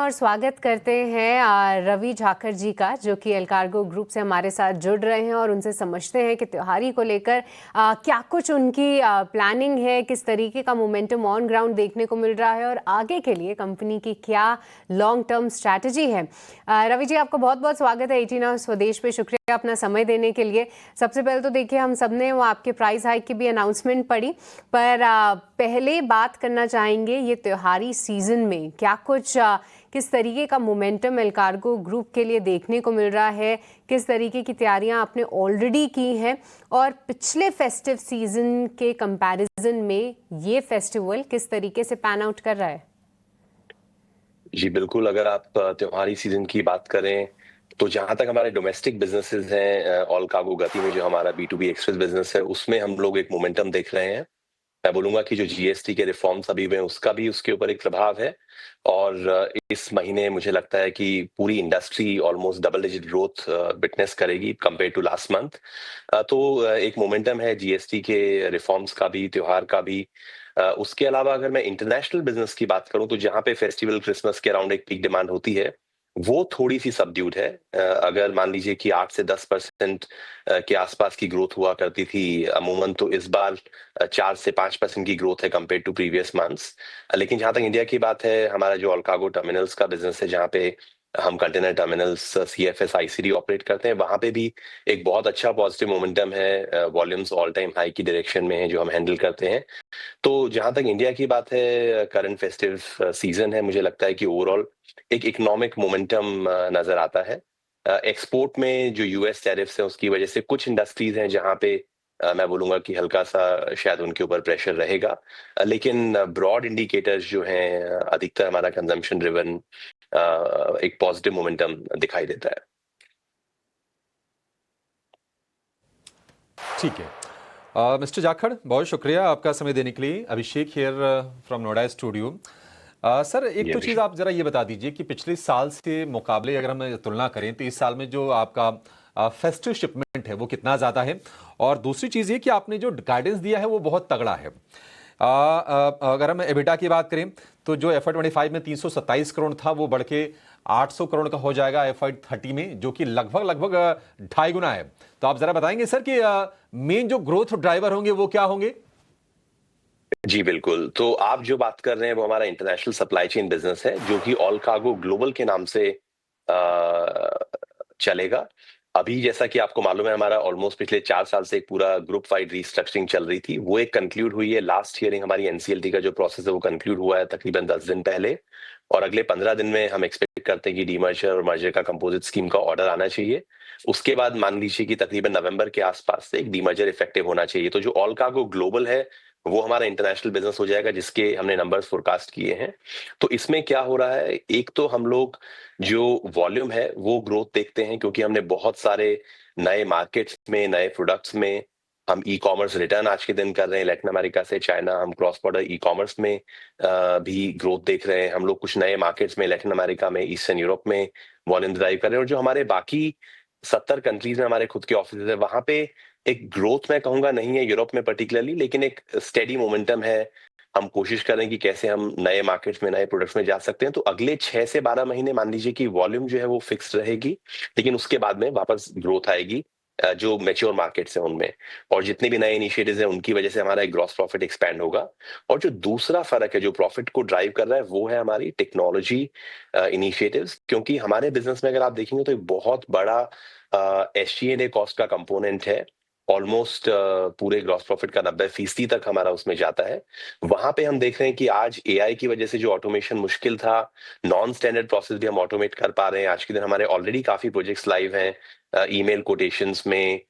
और स्वागत करते हैं रवि झाकर जी का, जो कि एल कार्गो ग्रुप से हमारे साथ जुड़ रहे हैं और उनसे समझते हैं कि त्योहारी को लेकर क्या कुछ उनकी प्लानिंग है, किस तरीके का मोमेंटम ऑन ग्राउंड देखने को मिल रहा है और आगे के लिए कंपनी की क्या लॉन्ग टर्म स्ट्रैटेजी है। रवि जी, आपका बहुत बहुत स्वागत है 18 आवर्स स्वदेश पे। शुक्रिया अपना समय देने के लिए। सबसे पहले तो देखिए, हम सब ने वो आपके प्राइस हाइक की भी अनाउंसमेंट पढ़ी, पर पहले बात करना चाहेंगे ये त्योहारी सीजन में क्या कुछ किस तरीके का मोमेंटम एल कार्गो ग्रुप के लिए देखने को मिल रहा है, किस तरीके की तैयारियां आपने ऑलरेडी की हैं और पिछले फेस्टिव सीजन के कंपैरिजन में ये फेस्टिवल किस तरीके से पैन आउट कर रहा है। जी बिल्कुल, अगर आप त्योहारी सीजन की बात करें तो जहां तक हमारे डोमेस्टिक बिजनेसेस हैं, ऑल कार्गो गति में जो हमारा B2B एक्सप्रेस बिजनेस है, उसमें हम लोग एक मोमेंटम देख रहे हैं। मैं बोलूंगा कि जो जीएसटी के रिफॉर्म्स अभी हुए हैं उसका भी उसके ऊपर एक प्रभाव है। और इस महीने मुझे लगता है कि पूरी industry almost double digit growth witness करेगी कंपेयर टू लास्ट मंथ। तो एक मोमेंटम है जीएसटी के रिफॉर्म्स का भी, त्योहार का भी। उसके अलावा अगर मैं इंटरनेशनल बिजनेस की बात करूं तो जहां पे फेस्टिवल क्रिसमस के अराउंड एक पीक डिमांड होती है, वो थोड़ी सी सबड्यूड है। अगर मान लीजिए कि 8 से 10% के आसपास की ग्रोथ हुआ करती थी अमूमन, तो इस बार 4 से 5% की ग्रोथ है कंपेयर टू प्रीवियस मंथ्स। लेकिन जहां तक इंडिया की बात है, हमारा जो ऑल कार्गो टर्मिनल्स का बिजनेस है, जहां पे हम container terminals CFS ICD operate करते हैं, वहां पे भी एक बहुत अच्छा पॉजिटिव मोमेंटम है। वॉल्यूम्स ऑल टाइम हाई की डायरेक्शन में है जो हम हैंडल करते हैं। तो जहां तक इंडिया की बात है, करंट फेस्टिव सीजन है, मुझे लगता है कि ओवरऑल एक इकोनॉमिक मोमेंटम नजर आता है। एक्सपोर्ट में जो US टैरिफ्स है उसकी वजह से कुछ इंडस्ट्रीज हैं जहां पे मैं बोलूंगा कि हल्का सा शायद उनके ऊपर प्रेशर रहेगा। लेकिन ब्रॉड इंडिकेटर्स जो हैं, अधिकतर हमारा कंजम्पशन ड्रिवन एक पॉजिटिव मोमेंटम दिखाई देता है। ठीक है मिस्टर जाखड़, बहुत शुक्रिया आपका समय देने के लिए। Abhishek here from Noida studio. Sir, एक तो चीज़ आप ज़रा ये बता दीजिए कि पिछले साल से मुकाबले अगर हम तुलना करें तो इस साल में जो आपका फेस्टिव शिपमेंट है वो कितना ज़्यादा है, और दूसरी चीज़ ये कि आपने जो गाइडेंस दिया है वो बहुत तगड़ा है। अगर हम एबिटा की बात करें तो जो FY25 में 327 करोड़ था वो बढ़ के 800 करोड़ का हो जाएगा FY30 में, जो कि लगभग लगभग 2.5 गुना है। तो आप जरा बताएंगे सर कि मेन जो ग्रोथ ड्राइवर होंगे वो क्या होंगे। जी बिल्कुल, तो आप जो बात कर रहे हैं वो हमारा इंटरनेशनल सप्लाई चेन बिजनेस है, जो कि ऑल कार्गो ग्लोबल के नाम से चलेगा। अभी जैसा कि आपको मालूम है, हमारा ऑलमोस्ट पिछले 4 साल से एक पूरा ग्रुप वाइड रीस्ट्रक्चरिंग चल रही थी, वो एक कंक्लूड हुई है। लास्ट हियरिंग हमारी NCLT का जो प्रोसेस है वो कंक्लूड हुआ है तकरीबन 10 दिन पहले, और अगले 15 दिन में हम एक्सपेक्ट करते हैं कि डीमर्जर और मर्जर का कंपोजिट स्कीम का ऑर्डर आना चाहिए। उसके बाद मान लीजिए कि तकरीबन नवंबर के आसपास से एक डीमर्जर इफेक्टिव होना चाहिए। तो जो ऑल कार्गो ग्लोबल है वो हमारा इंटरनेशनल बिजनेस हो जाएगा, जिसके हमने नंबर्स फोरकास्ट किए हैं। तो इसमें क्या हो रहा है, एक तो हम लोग जो वॉल्यूम है वो ग्रोथ देखते हैं, क्योंकि हमने बहुत सारे नए मार्केट्स में, नए प्रोडक्ट्स में हम ई कॉमर्स रिटर्न आज के दिन कर रहे हैं। लैटिन अमेरिका से चाइना, हम क्रॉस बॉर्डर ई कॉमर्स में भी ग्रोथ देख रहे हैं। हम लोग कुछ नए मार्केट्स में लैटिन अमेरिका में, ईस्टर्न यूरोप में वॉल्यूम ड्राइव कर रहे हैं। और जो हमारे बाकी 70 कंट्रीज में हमारे खुद के ऑफिस है, वहां पे एक ग्रोथ मैं कहूंगा नहीं है यूरोप में पर्टिकुलरली, लेकिन एक स्टेडी मोमेंटम है। हम कोशिश कर रहे हैं कि कैसे हम नए मार्केट्स में, नए प्रोडक्ट्स में जा सकते हैं। तो अगले 6 से 12 महीने मान लीजिए कि वॉल्यूम जो है वो फिक्स रहेगी, लेकिन उसके बाद में वापस ग्रोथ आएगी जो मैच्योर मार्केट्स हैं उनमें। और जितने भी नए इनिशिएटिव्स हैं उनकी वजह से हमारा एक ग्रॉस प्रॉफिट एक्सपैंड होगा। और जो दूसरा फर्क है जो प्रॉफिट को ड्राइव कर रहा है, वो है हमारी टेक्नोलॉजी इनिशिएटिव्स। क्योंकि हमारे बिजनेस में अगर आप देखेंगे तो एक बहुत बड़ा SG&A कॉस्ट का कंपोनेंट है। ऑलमोस्ट पूरे ग्रॉस प्रॉफिट का 90% तक हमारा उसमें जाता है। वहां पे हम देख रहे हैं कि आज AI की वजह से जो ऑटोमेशन मुश्किल था, नॉन स्टैंडर्ड प्रोसेस भी हम ऑटोमेट कर पा रहे हैं। आज के दिन हमारे ऑलरेडी काफी प्रोजेक्ट्स लाइव हैं, ईमेल कोटेशंस में,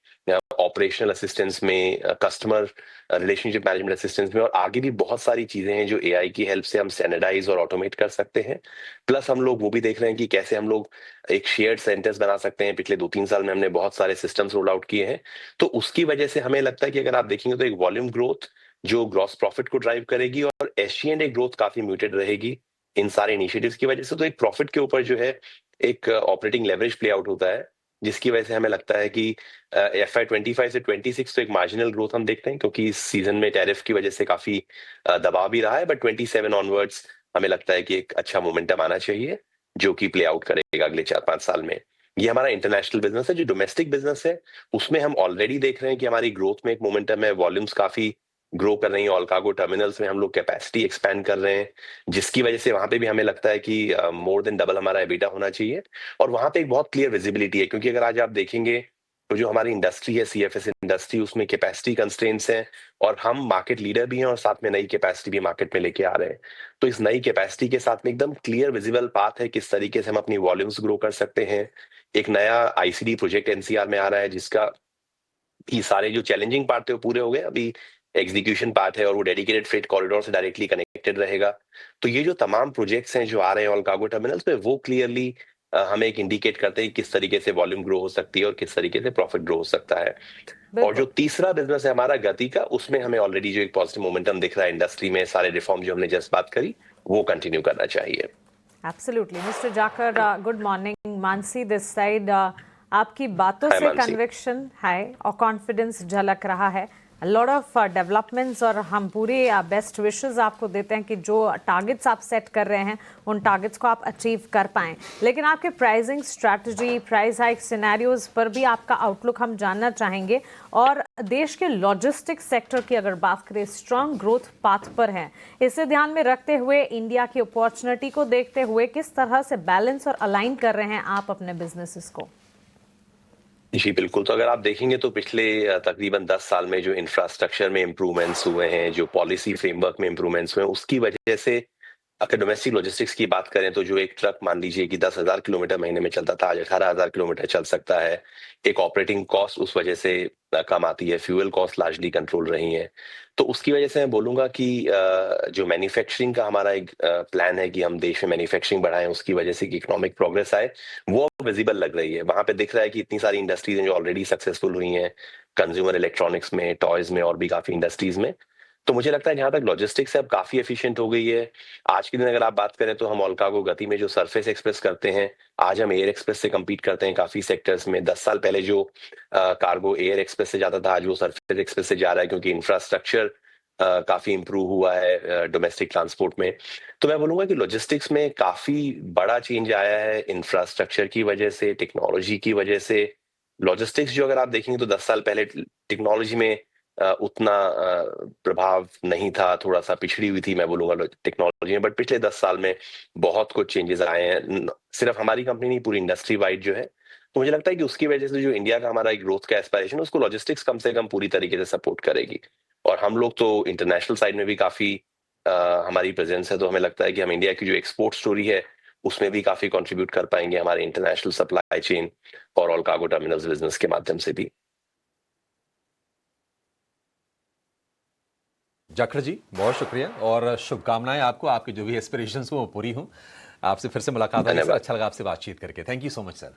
ऑपरेशनल असिस्टेंस में, कस्टमर रिलेशनशिप मैनेजमेंट असिस्टेंस में, और आगे भी बहुत सारी चीजें हैं जो AI की हेल्प से हम स्टैंडर्डाइज और ऑटोमेट कर सकते हैं। प्लस हम लोग वो भी देख रहे हैं कि कैसे हम लोग एक शेयर्ड सेंटर्स बना सकते हैं। पिछले 2-3 साल में हमने बहुत सारे सिस्टम्स रोल आउट किए हैं। तो उसकी वजह से हमें लगता है कि अगर आप देखेंगे तो एक वॉल्यूम ग्रोथ जो ग्रॉस प्रॉफिट को ड्राइव करेगी, और SG&A ग्रोथ काफी म्यूटेड रहेगी इन सारे इनिशिएटिव्स की वजह से। तो एक प्रॉफिट के ऊपर जो है एक ऑपरेटिंग लेवरेज प्ले आउट होता है, जिसकी वजह से हमें लगता है कि FY25 से 26 तो एक मार्जिनल ग्रोथ हम देखते हैं, क्योंकि इस सीजन में टैरिफ की वजह से काफी दबाव भी रहा है। बट 27 ऑनवर्ड्स हमें लगता है कि एक अच्छा मोमेंटम आना चाहिए। जो कि प्ले आउट करेगा अगले 4-5 साल में। ये हमारा इंटरनेशनल बिजनेस है। जो डोमेस्टिक बिजनेस है उसमें हम ऑलरेडी देख रहे हैं कि हमारी ग्रोथ में एक मोमेंटम है, वॉल्यूम्स काफी ग्रो कर रही है। ऑल कार्गो टर्मिनल्स में हम लोग कैपेसिटी एक्सपैंड कर रहे हैं, जिसकी वजह से वहां पे भी हमें लगता है कि मोर देन डबल हमारा एबिटा होना चाहिए। और वहां पे एक बहुत क्लियर विजिबिलिटी है, क्योंकि अगर आज आप देखेंगे तो जो हमारी इंडस्ट्री है, सीएफएस इंडस्ट्री, उसमें कैपेसिटी कंस्ट्रेंट्स हैं और हम मार्केट लीडर भी हैं और साथ में नई कैपेसिटी भी मार्केट में लेके आ रहे हैं। तो इस नई कैपेसिटी के साथ में एकदम क्लियर विजिबल पाथ है किस तरीके से हम अपनी वॉल्यूम्स ग्रो कर सकते हैं। एक नया आईसीडी प्रोजेक्ट एनसीआर में आ रहा है, जिसका कि सारे जो चैलेंजिंग पार्ट थे वो पूरे हो गए, अभी एग्जीक्यूशन पार्ट है और वो डेडिकेटेड फ्रेट कॉरिडोर से डायरेक्टली कनेक्टेड रहेगा। तो ये जो तमाम प्रोजेक्ट्स हैं जो आ रहे हैं ऑल कार्गो टर्मिनल्स पे, वो क्लियरली हमें एक इंडिकेट करते हैं किस तरीके से वॉल्यूम ग्रो हो सकती है और किस तरीके से प्रॉफिट ग्रो हो सकता है। और जो बिल्कुल। तीसरा बिजनेस है हमारा गति का, उसमें हमें ऑलरेडी जो एक पॉजिटिव मोमेंटम दिख रहा है इंडस्ट्री में, सारे रिफॉर्म जो हमने जस्ट बात करी वो कंटिन्यू करना चाहिए। Absolutely mister Jakhar, good morning. Mansi this side, आपकी बातों हाय से मानसी। कन्विक्शन है और कॉन्फिडेंस झलक रहा है। लॉट ऑफ डेवलपमेंट्स, और हम पूरे बेस्ट विशेस आपको देते हैं कि जो टारगेट्स आप सेट कर रहे हैं उन टारगेट्स को आप अचीव कर पाएं। लेकिन आपके pricing strategy, price hike scenarios पर भी आपका आउटलुक हम जानना चाहेंगे। और देश के लॉजिस्टिक्स सेक्टर की अगर बात करें, स्ट्रांग ग्रोथ पाथ पर है, इसे ध्यान में रखते हुए, इंडिया की अपॉर्चुनिटी को देखते हुए किस तरह से बैलेंस और अलाइन कर रहे हैं आप अपने बिजनेसेस को? जी बिल्कुल। तो अगर आप देखेंगे तो पिछले तकरीबन 10 साल में जो इंफ्रास्ट्रक्चर में इम्प्रूवमेंट्स हुए हैं, जो पॉलिसी फ्रेमवर्क में इम्प्रूवमेंट्स हुए हैं, उसकी वजह से अगर डोमेस्टिक लॉजिस्टिक्स की बात करें तो जो एक ट्रक मान लीजिए कि 10,000 किलोमीटर महीने में चलता था, आज 18,000 किलोमीटर चल सकता है। एक ऑपरेटिंग कॉस्ट उस वजह से कम आती है, फ्यूल कॉस्ट लार्जली कंट्रोल रही है। तो उसकी वजह से मैं बोलूंगा कि जो मैन्युफैक्चरिंग का हमारा एक प्लान है कि हम देश में मैन्युफैक्चरिंग बढ़ाएं, उसकी वजह से कि इकोनॉमिक प्रोग्रेस आए, वो विजिबल लग रही है। वहां पे दिख रहा है कि इतनी सारी इंडस्ट्रीज हैं जो ऑलरेडी सक्सेसफुल हुई हैं, कंज्यूमर इलेक्ट्रॉनिक्स में, टॉयज में और भी काफी इंडस्ट्रीज में। तो मुझे लगता है जहां तक लॉजिस्टिक्स है अब काफी एफिशिएंट हो गई है। आज के दिन अगर आप बात करें तो हम ऑल कार्गो गति में जो सरफेस एक्सप्रेस करते हैं, आज हम एयर एक्सप्रेस से compete करते हैं काफी सेक्टर्स में। 10 साल पहले जो कार्गो एयर एक्सप्रेस से जाता था, आज वो सरफेस एक्सप्रेस से जा रहा है, क्योंकि इंफ्रास्ट्रक्चर काफी इंप्रूव हुआ है डोमेस्टिक ट्रांसपोर्ट में। तो मैं बोलूंगा कि लॉजिस्टिक्स में काफी बड़ा चेंज आया है इंफ्रास्ट्रक्चर की वजह से, टेक्नोलॉजी की वजह से। लॉजिस्टिक्स जो अगर आप देखेंगे तो 10 साल पहले टेक्नोलॉजी में उतना प्रभाव नहीं था, थोड़ा सा पिछड़ी हुई थी मैं बोलूंगा टेक्नोलॉजी में। बट पिछले 10 साल में बहुत कुछ चेंजेस आए हैं, सिर्फ हमारी कंपनी नहीं, पूरी इंडस्ट्री वाइड जो है। तो मुझे लगता है कि उसकी वजह से जो इंडिया का हमारा ग्रोथ का एस्पायरेशन है, उसको लॉजिस्टिक्स कम से कम पूरी तरीके से सपोर्ट करेगी। और हम लोग तो इंटरनेशनल साइड में भी काफी हमारी प्रेजेंस है, तो हमें लगता है कि हम इंडिया की जो एक्सपोर्ट स्टोरी है उसमें भी काफी कंट्रीब्यूट कर पाएंगे हमारे इंटरनेशनल सप्लाई चेन और ऑल कार्गो टर्मिनल्स बिजनेस के माध्यम से भी। जाखड़ जी, बहुत शुक्रिया और शुभकामनाएं आपको, आपकी जो भी एस्पिरेशंस हो वो पूरी हों। आपसे फिर से मुलाकात होगी सर, धन्यवाद। अच्छा लगा आपसे बातचीत करके। Thank you so much sir.